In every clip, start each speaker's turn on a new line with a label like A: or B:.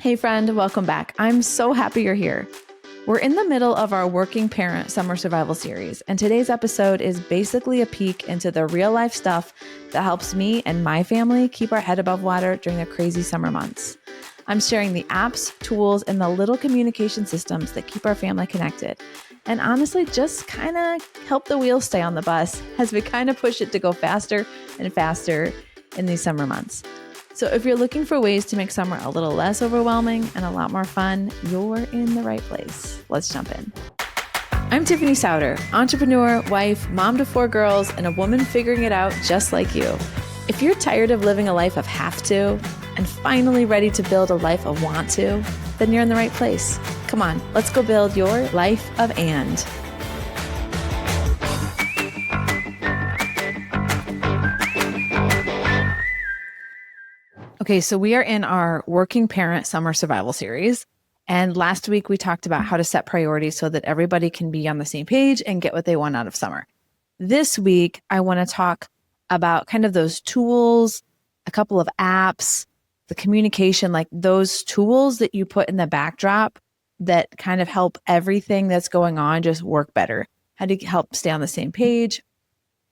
A: Hey friend, welcome back. I'm so happy you're here. We're in the middle of our Working Parent Summer Survival Series, and today's episode is basically a peek into the real life stuff that helps me and my family keep our head above water during the crazy summer months. I'm sharing the apps, tools, and the little communication systems that keep our family connected, and honestly just kind of help the wheels stay on the bus as we kind of push it to go faster and faster in these summer months. So if you're looking for ways to make summer a little less overwhelming and a lot more fun, you're in the right place. Let's jump in. I'm Tiffany Sauder, entrepreneur, wife, mom to 4 girls, and a woman figuring it out just like you. If you're tired of living a life of have to and finally ready to build a life of want to, then you're in the right place. Come on, let's go build your life of and. Okay, so we are in our Working Parent Summer Survival Series. And last week we talked about how to set priorities so that everybody can be on the same page and get what they want out of summer. This week, I want to talk about kind of those tools, a couple of apps, the communication, like those tools that you put in the backdrop that kind of help everything that's going on just work better. How do you help stay on the same page?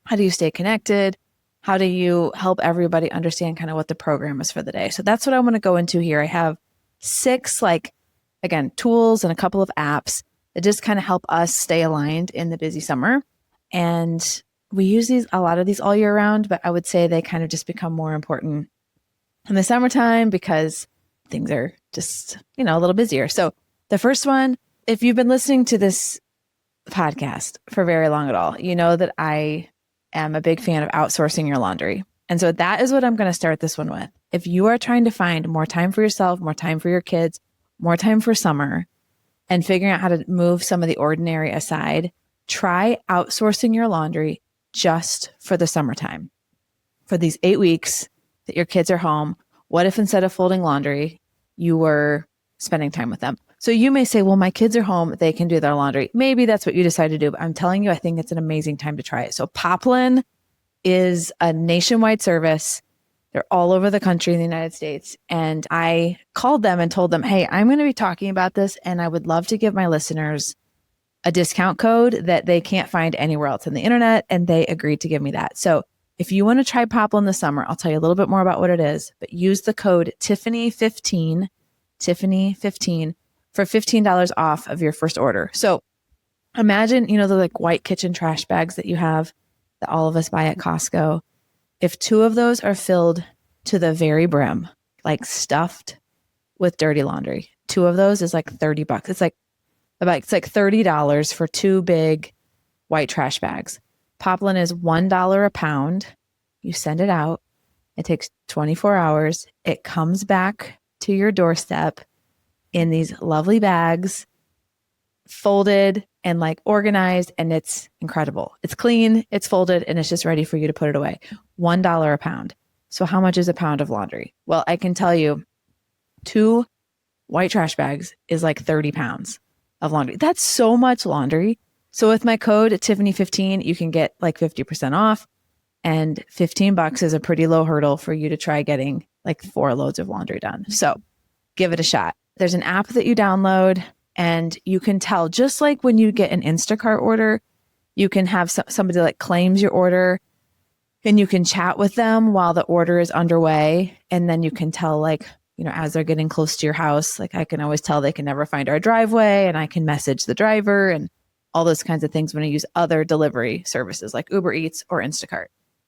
A: How do you stay connected? How do you help everybody understand kind of what the program is for the day? So that's what I want to go into here. I have 6, tools and a couple of apps that just kind of help us stay aligned in the busy summer. And we use a lot of these all year round, but I would say they kind of just become more important in the summertime because things are just, a little busier. So the first one, if you've been listening to this podcast for very long at all, you know that I am a big fan of outsourcing your laundry. And so that is what I'm going to start this one with. If you are trying to find more time for yourself, more time for your kids, more time for summer, and figuring out how to move some of the ordinary aside, try outsourcing your laundry just for the summertime. For these 8 weeks that your kids are home, what if instead of folding laundry, you were spending time with them? So you may say, well, my kids are home, they can do their laundry. Maybe that's what you decide to do, but I'm telling you, I think it's an amazing time to try it. So Poplin is a nationwide service. They're all over the country in the United States. And I called them and told them, hey, I'm going to be talking about this, and I would love to give my listeners a discount code that they can't find anywhere else on the internet. And they agreed to give me that. So if you want to try Poplin this summer, I'll tell you a little bit more about what it is, but use the code Tiffany15 for $15 off of your first order. So imagine, the white kitchen trash bags that you have that all of us buy at Costco. If 2 of those are filled to the very brim, like stuffed with dirty laundry, 2 of those is like $30. It's like $30 for 2 big white trash bags. Poplin is $1 a pound. You send it out. It takes 24 hours. It comes back to your doorstep in these lovely bags, folded and organized, and it's incredible. It's clean, it's folded, and it's just ready for you to put it away. $1 a pound. So how much is a pound of laundry? Well, I can tell you 2 white trash bags is like 30 pounds of laundry. That's so much laundry. So with my code Tiffany15, you can get 50% off, and $15 is a pretty low hurdle for you to try getting 4 loads of laundry done. So give it a shot. There's an app that you download, and you can tell, just like when you get an Instacart order, you can have somebody claims your order, and you can chat with them while the order is underway. And then you can tell as they're getting close to your house, I can always tell they can never find our driveway, and I can message the driver and all those kinds of things when I use other delivery services like Uber Eats or Instacart.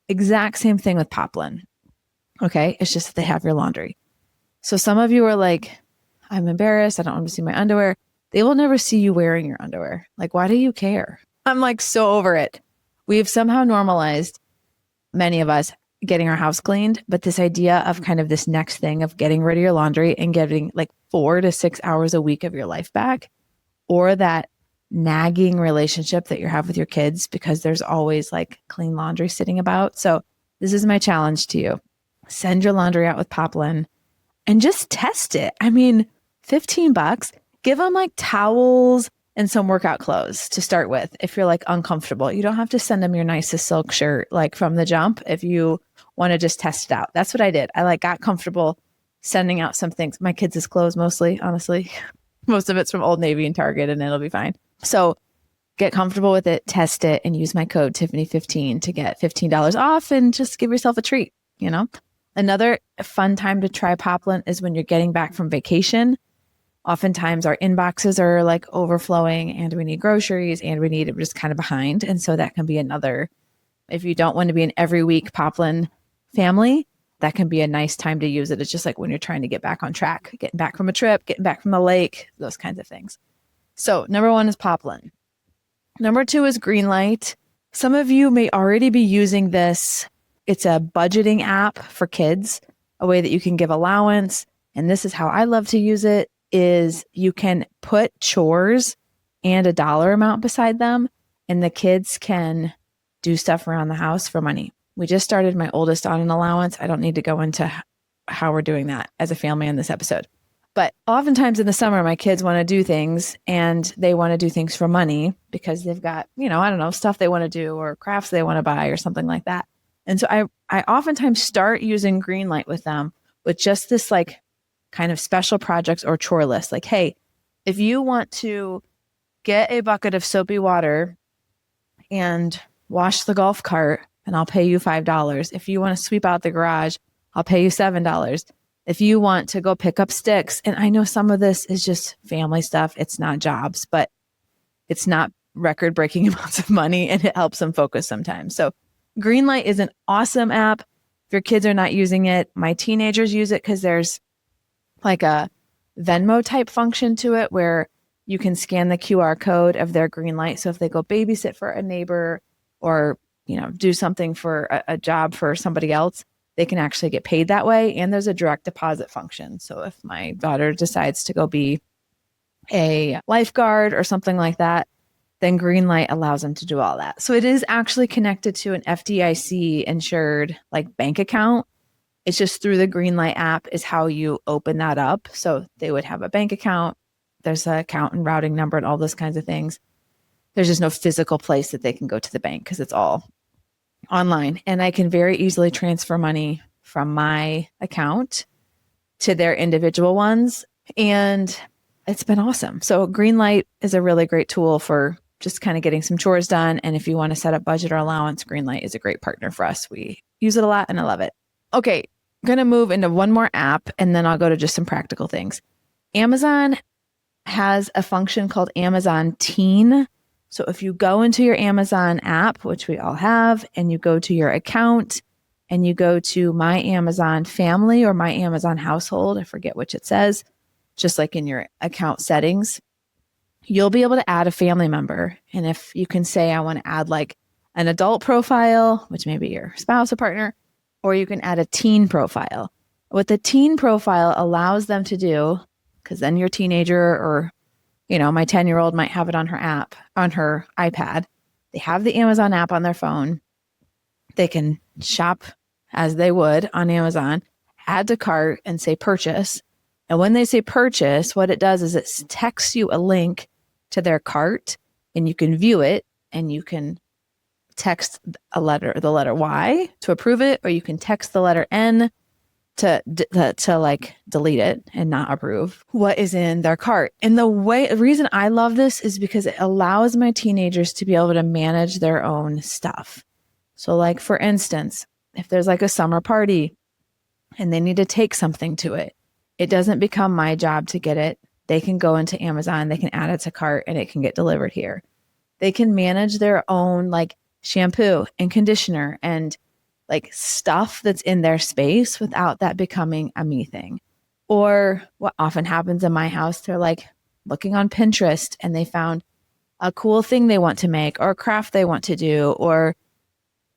A: Exact same thing with Poplin. Okay. It's just that they have your laundry. So some of you are like, I'm embarrassed. I don't want to see my underwear. They will never see you wearing your underwear. Why do you care? I'm so over it. We've somehow normalized, many of us, getting our house cleaned. But this idea of kind of this next thing of getting rid of your laundry and getting 4 to 6 hours a week of your life back, or that nagging relationship that you have with your kids because there's always clean laundry sitting about. So this is my challenge to you. Send your laundry out with Poplin and just test it. I mean, $15, give them towels and some workout clothes to start with. If you're uncomfortable, you don't have to send them your nicest silk shirt from the jump if you want to just test it out. That's what I did. I got comfortable, sending out some things. My kids' clothes mostly, honestly. Most of it's from Old Navy and Target, and it'll be fine. So get comfortable with it, test it, and use my code Tiffany15 to get $15 off and just give yourself a treat, you know? Another fun time to try Poplin is when you're getting back from vacation. Oftentimes our inboxes are like overflowing and we need groceries and we're just kind of behind. And so that can be another, if you don't want to be an every week Poplin family, that can be a nice time to use it. It's just like when you're trying to get back on track, getting back from a trip, getting back from the lake, those kinds of things. So number 1 is Poplin. Number 2 is Greenlight. Some of you may already be using this. It's a budgeting app for kids, a way that you can give allowance. And this is how I love to use it, is you can put chores and a dollar amount beside them, and the kids can do stuff around the house for money. We just started my oldest on an allowance. I don't need to go into how we're doing that as a family in this episode. But oftentimes in the summer, my kids want to do things and they want to do things for money because they've got, I don't know, stuff they want to do or crafts they want to buy or something like that. And so I oftentimes start using Greenlight with them with just this like kind of special projects or chore list. Like, hey, if you want to get a bucket of soapy water and wash the golf cart, and I'll pay you $5. If you want to sweep out the garage, I'll pay you $7. If you want to go pick up sticks, and I know some of this is just family stuff, it's not jobs, but it's not record-breaking amounts of money, and it helps them focus sometimes. So Greenlight is an awesome app. If your kids are not using it, my teenagers use it because there's like a Venmo type function to it where you can scan the QR code of their Greenlight. So if they go babysit for a neighbor or do something for a job for somebody else, they can actually get paid that way. And there's a direct deposit function. So if my daughter decides to go be a lifeguard or something like that, then Greenlight allows them to do all that. So it is actually connected to an FDIC insured like bank account. It's just through the Greenlight app is how you open that up. So they would have a bank account. There's an account and routing number and all those kinds of things. There's just no physical place that they can go to the bank because it's all online. And I can very easily transfer money from my account to their individual ones. And it's been awesome. So Greenlight is a really great tool for just kind of getting some chores done. And if you want to set up budget or allowance, Greenlight is a great partner for us. We use it a lot and I love it. Okay, I'm going to move into one more app and then I'll go to just some practical things. Amazon has a function called Amazon Teen. So if you go into your Amazon app, which we all have, and you go to your account and you go to My Amazon Family or My Amazon Household, I forget which it says, just like in your account settings, you'll be able to add a family member. And if you can say, I want to add like an adult profile, which may be your spouse or partner, or you can add a teen profile. What the teen profile allows them to do, because then your teenager or my 10-year-old might have it on her app, on her iPad. They have the Amazon app on their phone. They can shop as they would on Amazon, add to cart and say purchase. And when they say purchase, what it does is it texts you a link to their cart and you can view it and you can text the letter Y to approve it, or you can text the letter N to like delete it and not approve what is in their cart. And the reason I love this is because it allows my teenagers to be able to manage their own stuff. So like, for instance, if there's like a summer party and they need to take something to it, it doesn't become my job to get it. They can go into Amazon, they can add it to cart and it can get delivered here. They can manage their own like shampoo and conditioner and like stuff that's in their space without that becoming a me thing. Or what often happens in my house, they're like looking on Pinterest and they found a cool thing they want to make or a craft they want to do or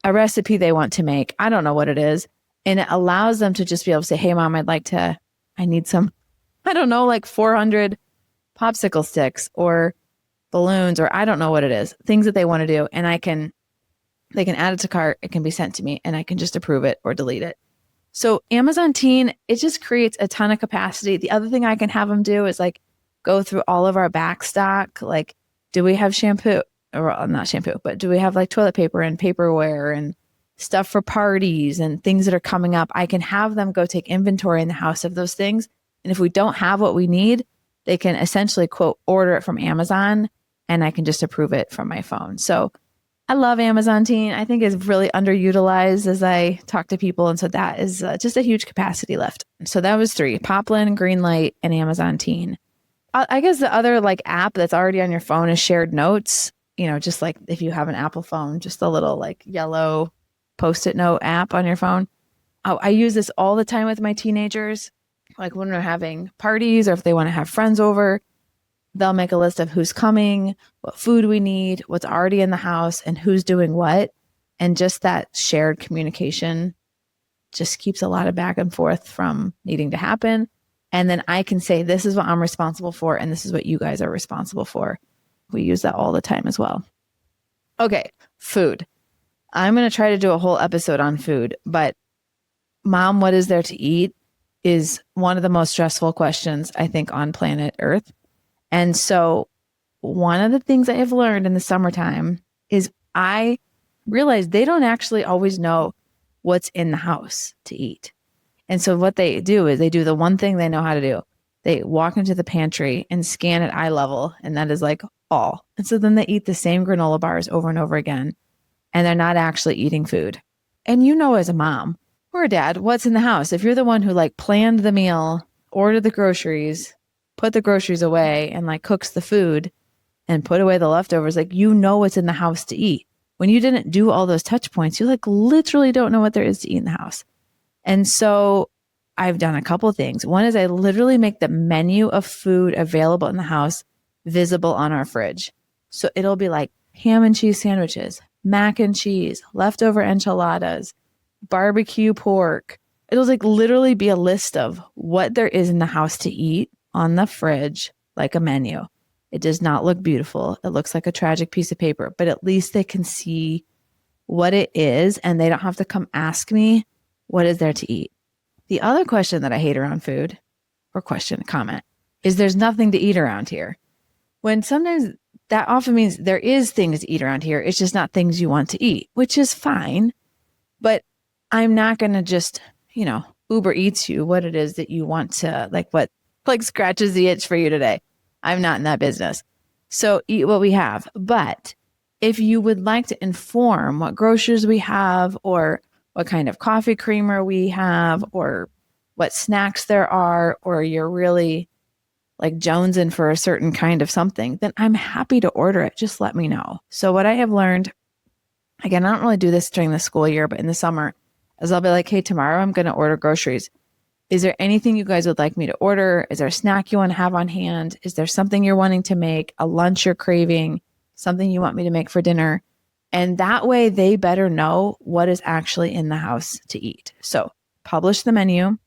A: a recipe they want to make. I don't know what it is. And it allows them to just be able to say, hey, Mom, I need some, I don't know, like 400 popsicle sticks or balloons, or I don't know what it is, things that they want to do. And they can add it to cart. It can be sent to me and I can just approve it or delete it. So Amazon Teen, it just creates a ton of capacity. The other thing I can have them do is like go through all of our back stock. Like, do we have shampoo or not shampoo, but do we have like toilet paper and paperware and stuff for parties and things that are coming up, I can have them go take inventory in the house of those things. And if we don't have what we need, they can essentially, quote, order it from Amazon, and I can just approve it from my phone. So I love Amazon Teen. I think it's really underutilized as I talk to people. And so that is just a huge capacity lift. So that was 3, Poplin, Greenlight, and Amazon Teen. I guess the other like app that's already on your phone is Shared Notes. You know, just like if you have an Apple phone, just a little like yellow Post-it note app on your phone. Oh, I use this all the time with my teenagers. Like when we're having parties or if they want to have friends over, they'll make a list of who's coming, what food we need, what's already in the house, and who's doing what. And just that shared communication just keeps a lot of back and forth from needing to happen. And then I can say, this is what I'm responsible for, and this is what you guys are responsible for. We use that all the time as well. Okay, food. I'm going to try to do a whole episode on food, but Mom, what is there to eat is one of the most stressful questions, I think, on planet Earth. And so one of the things I have learned in the summertime is I realize they don't actually always know what's in the house to eat. And so what they do is they do the one thing they know how to do. They walk into the pantry and scan at eye level, and that is like all. And so then they eat the same granola bars over and over again, and they're not actually eating food. And you know, as a mom or a dad, what's in the house? If you're the one who like planned the meal, ordered the groceries, put the groceries away, and like cooks the food and put away the leftovers, like you know what's in the house to eat. When you didn't do all those touch points, you like literally don't know what there is to eat in the house. And so I've done a couple things. One is I literally make the menu of food available in the house visible on our fridge. So it'll be like ham and cheese sandwiches, mac and cheese, leftover enchiladas, barbecue pork. It'll like literally be a list of what there is in the house to eat on the fridge, like a menu. It does not look beautiful. It looks like a tragic piece of paper, but at least they can see what it is and they don't have to come ask me what is there to eat. The other question that I hate around food, or comment, is there's nothing to eat around here. When sometimes that often means there is things to eat around here. It's just not things you want to eat, which is fine. But I'm not going to just, Uber Eats you what it is that you want to, what scratches the itch for you today. I'm not in that business. So eat what we have. But if you would like to inform what groceries we have, or what kind of coffee creamer we have, or what snacks there are, or you're really like jonesing for a certain kind of something, then I'm happy to order it. Just let me know. So what I have learned, again, I don't really do this during the school year, but in the summer, is I'll be like, hey, tomorrow I'm going to order groceries. Is there anything you guys would like me to order? Is there a snack you want to have on hand? Is there something you're wanting to make, a lunch you're craving, something you want me to make for dinner? And that way they better know what is actually in the house to eat. So publish the menu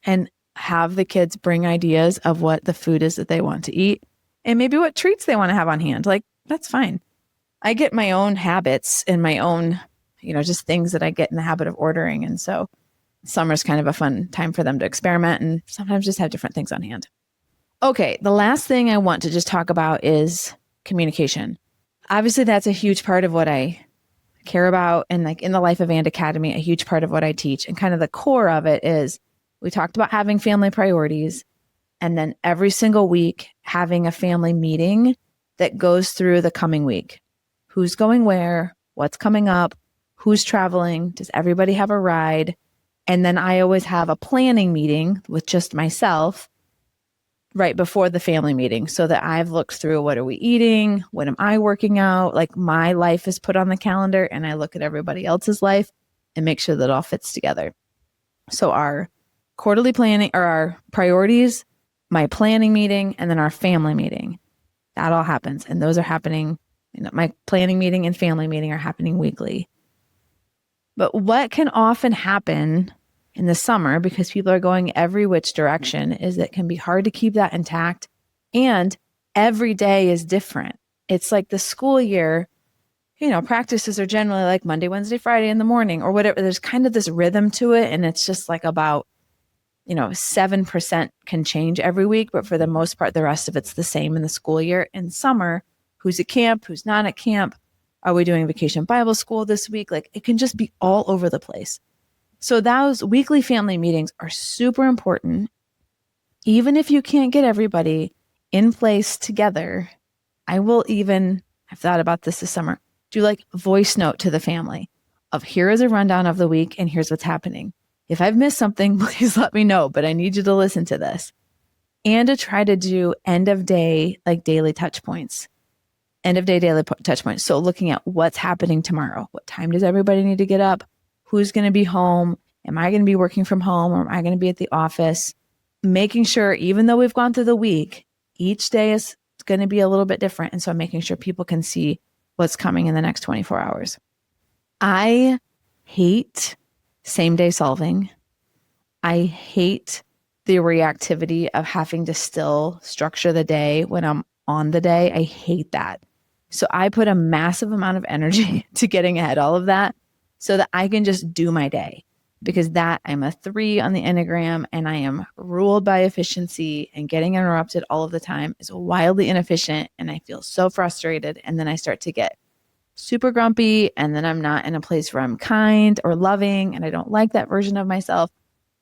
A: and have the kids bring ideas of what the food is that they want to eat and maybe what treats they want to have on hand. Like, that's fine. I get my own habits and my own, just things that I get in the habit of ordering. And so summer's kind of a fun time for them to experiment and sometimes just have different things on hand. Okay, the last thing I want to just talk about is communication. Obviously, that's a huge part of what I care about. And like in the Life of And Academy, a huge part of what I teach. And kind of the core of it is we talked about having family priorities, and then every single week having a family meeting that goes through the coming week. Who's going where? What's coming up? Who's traveling? Does everybody have a ride? And then I always have a planning meeting with just myself right before the family meeting so that I've looked through what are we eating? What am I working out? Like my life is put on the calendar and I look at everybody else's life and make sure that it all fits together. So our quarterly planning, or our priorities, my planning meeting, and then our family meeting. That all happens. And those are happening, my planning meeting and family meeting are happening weekly. But what can often happen in the summer, because people are going every which direction, is it can be hard to keep that intact. And every day is different. It's like the school year, practices are generally like Monday, Wednesday, Friday in the morning or whatever. There's kind of this rhythm to it. And it's just like about 7% can change every week, but for the most part, the rest of it's the same in the school year. In summer, who's at camp, who's not at camp, Are we doing vacation Bible school this week? Like it can just be all over the place. So those weekly family meetings are super important. Even if you can't get everybody in place together, I've thought about this summer, do like voice note to the family of here is a rundown of the week and here's what's happening. If I've missed something, please let me know, but I need you to listen to this. And to try to do end of day, like daily touch points. End of day daily touch points. So looking at what's happening tomorrow. What time does everybody need to get up? Who's going to be home? Am I going to be working from home or am I going to be at the office? Making sure, even though we've gone through the week, each day is going to be a little bit different. And so making sure people can see what's coming in the next 24 hours. I hate same day solving. I hate the reactivity of having to still structure the day when I'm on the day. I hate that. So I put a massive amount of energy to getting ahead all of that so that I can just do my day, because that I'm a 3 on the Enneagram and I am ruled by efficiency, and getting interrupted all of the time is wildly inefficient. And I feel so frustrated. And then I start to get super grumpy, and then I'm not in a place where I'm kind or loving, and I don't like that version of myself.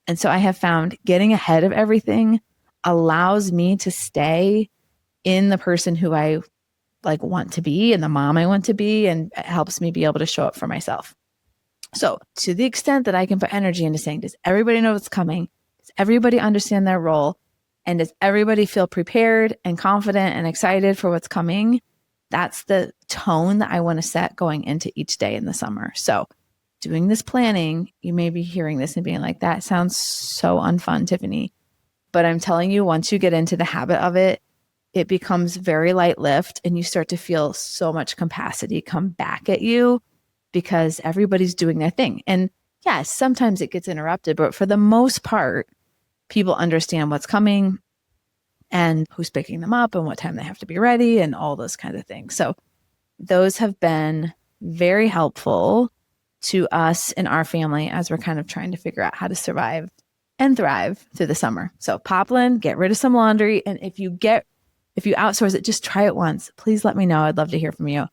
A: And so I have found getting ahead of everything allows me to stay in the person who I like want to be and the mom I want to be, and it helps me be able to show up for myself. So to the extent that I can put energy into saying, does everybody know what's coming? Does everybody understand their role? And does everybody feel prepared and confident and excited for what's coming? That's the tone that I want to set going into each day in the summer. So doing this planning, you may be hearing this and being like, that sounds so unfun, Tiffany. But I'm telling you, once you get into the habit of it, it becomes very light lift and you start to feel so much capacity come back at you because everybody's doing their thing. And yes, sometimes it gets interrupted, but for the most part, people understand what's coming and who's picking them up and what time they have to be ready and all those kinds of things. So those have been very helpful to us in our family as we're kind of trying to figure out how to survive and thrive through the summer. So Poplin, get rid of some laundry. And if you outsource it, just try it once. Please let me know. I'd love to hear from you.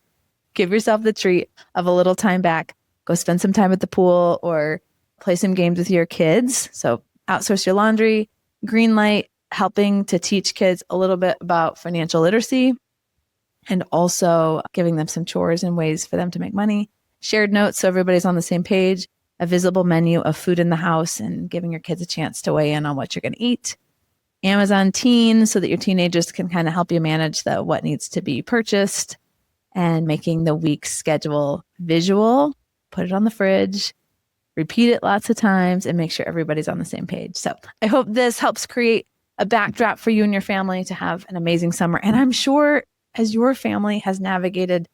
A: Give yourself the treat of a little time back. Go spend some time at the pool or play some games with your kids. So outsource your laundry. Greenlight, helping to teach kids a little bit about financial literacy and also giving them some chores and ways for them to make money. Shared notes so everybody's on the same page. A visible menu of food in the house and giving your kids a chance to weigh in on what you're going to eat. Amazon Teen so that your teenagers can kind of help you manage what needs to be purchased, and making the week schedule visual. Put it on the fridge, repeat it lots of times, and make sure everybody's on the same page. So I hope this helps create a backdrop for you and your family to have an amazing summer. And I'm sure as your family has navigated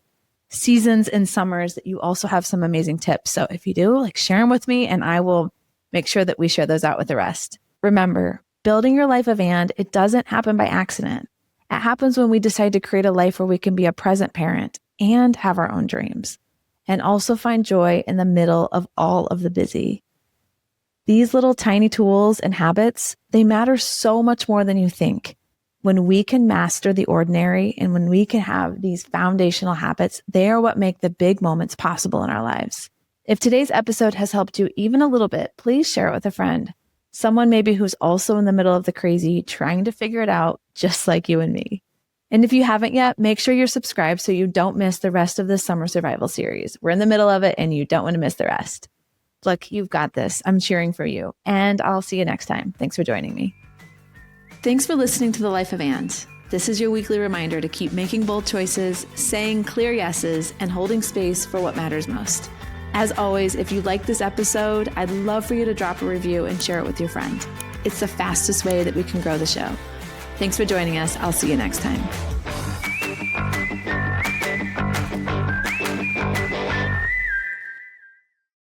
A: seasons and summers that you also have some amazing tips. So if you do, share them with me and I will make sure that we share those out with the rest. Remember, building your life of and, it doesn't happen by accident. It happens when we decide to create a life where we can be a present parent and have our own dreams and also find joy in the middle of all of the busy. These little tiny tools and habits, they matter so much more than you think. When we can master the ordinary and when we can have these foundational habits, they are what make the big moments possible in our lives. If today's episode has helped you even a little bit, please share it with a friend. Someone maybe who's also in the middle of the crazy, trying to figure it out, just like you and me. And if you haven't yet, make sure you're subscribed so you don't miss the rest of this summer survival series. We're in the middle of it and you don't want to miss the rest. Look, you've got this. I'm cheering for you. And I'll see you next time. Thanks for joining me. Thanks for listening to The Life of And. This is your weekly reminder to keep making bold choices, saying clear yeses, and holding space for what matters most. As always, if you like this episode, I'd love for you to drop a review and share it with your friend. It's the fastest way that we can grow the show. Thanks for joining us. I'll see you next time.